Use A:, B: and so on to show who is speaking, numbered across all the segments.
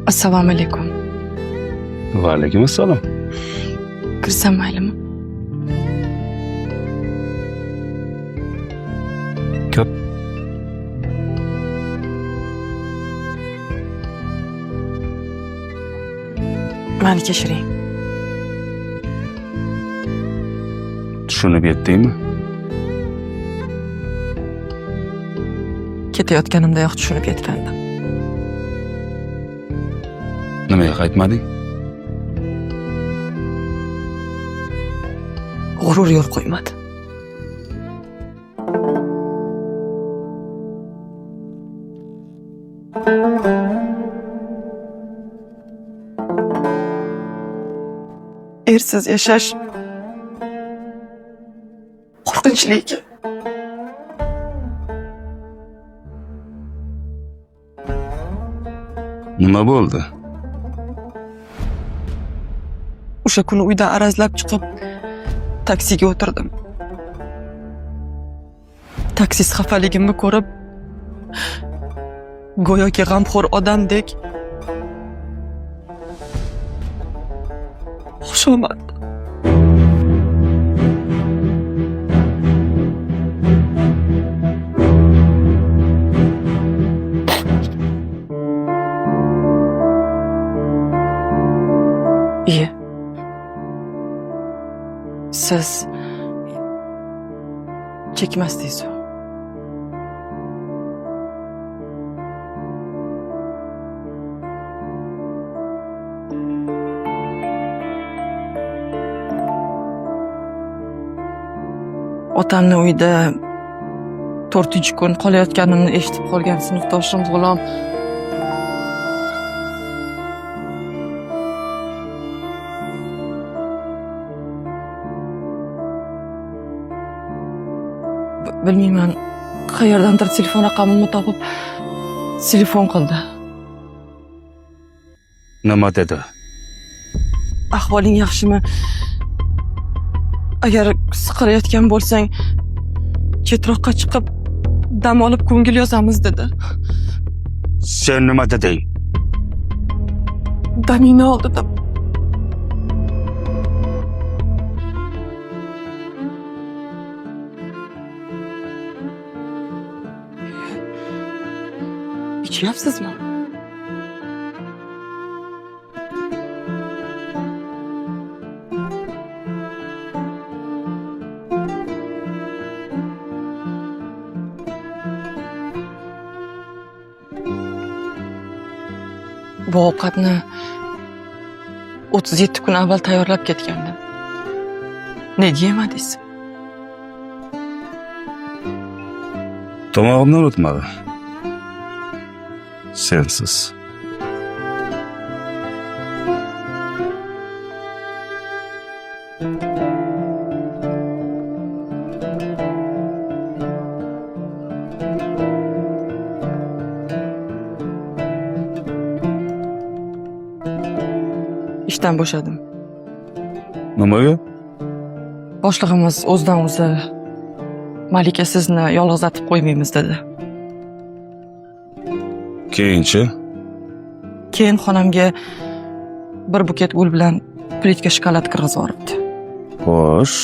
A: Assalomu alaykum.
B: Va alaykum assalom.
A: Kirsam maylimi?
B: Kir.
A: Meni kechiring.
B: Tushunib yetdingmi?
A: Ketayotganimdayoq tushunib yetgandim.
B: Nimaga qaytmading?
A: G'urur yo'l qo'ymadi. Ersiz yashash qo'rqinchli ekan.
B: Nima bo'ldi?
A: O'sha kuni uydan arazlab chiqib taksiga o'tirdim. Taksist xafaligimni ko'rib, go'yoki g'amxo'r odamdek xushomad. Iye. Siz chekmasdingiz. Otamni uyda 4-kun qolayotganimni eshitib qolgan sinfdoshim G'ulom bilmayman, qayerdandir telefon raqamimni topib telefon qildi.
B: Nima dedi?
A: Ahvoling yaxshimi? Agar siqilayotgan bo'lsang, chetroqqa chiqib dam olib ko'ngil yozamiz dedi.
B: Sen nima deding?
A: Damingni ol dedim. İçiyapsizmi? Bu ovqatni 37 kun avval tayyorlab ketgandim. Nega yemadingiz?
B: Tomog'imdan o'tmadi. Sensiz.
A: İşten bo'shadim.
B: Nimaga?
A: Boshlig'imiz o'zidan o'zi Malika sizni yolg'izlatib qo'ymaymiz dedi.
B: Keyinchi?
A: Keyin xonamga bir buket gul bilan plitka shokolad kirgizib yuboribdi.
B: Xo'sh.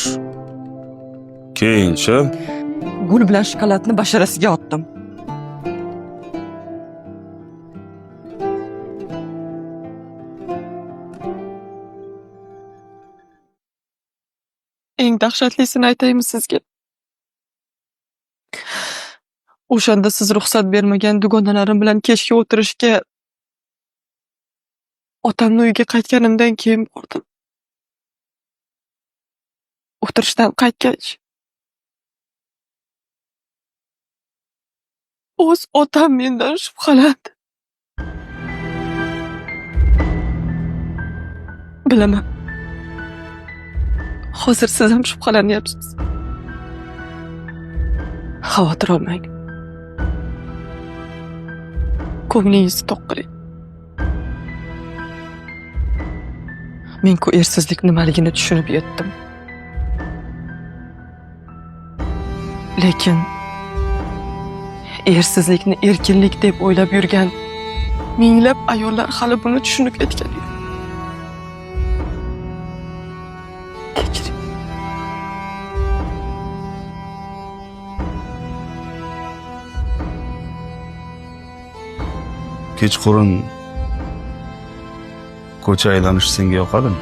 B: Keyinchi?
A: Gul bilan shokoladni basharasiga otdim. Eng dahshatlisini aytaymi sizga? O'shanda siz ruxsat bermagan dugonalarim bilan kechga o'tirishga otamni uyiga qaytganimdan keyin bordim. O'tirishdan qaytgach, o'z otam mendan shubhalandi. Bilaman. Hozir siz ham shubhalanyapsiz. Xavotir olmang. Ko'nglingizni to'q qiling. Men-ku ersizlik nimaligini tushunib yetdim. Lekin ersizlikni erkinlik deb o'ylab yurgan minglab ayollar hali buni tushunib yetgani yo'q. Kechiring.
B: Kechqurun ko'cha aylanish senga yoqadimi?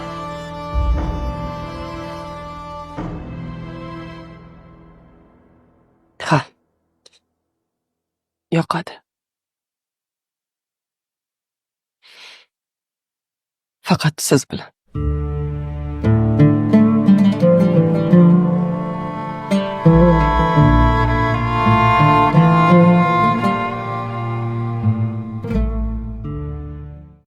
A: Ha, yoqadi. Faqat siz bilan.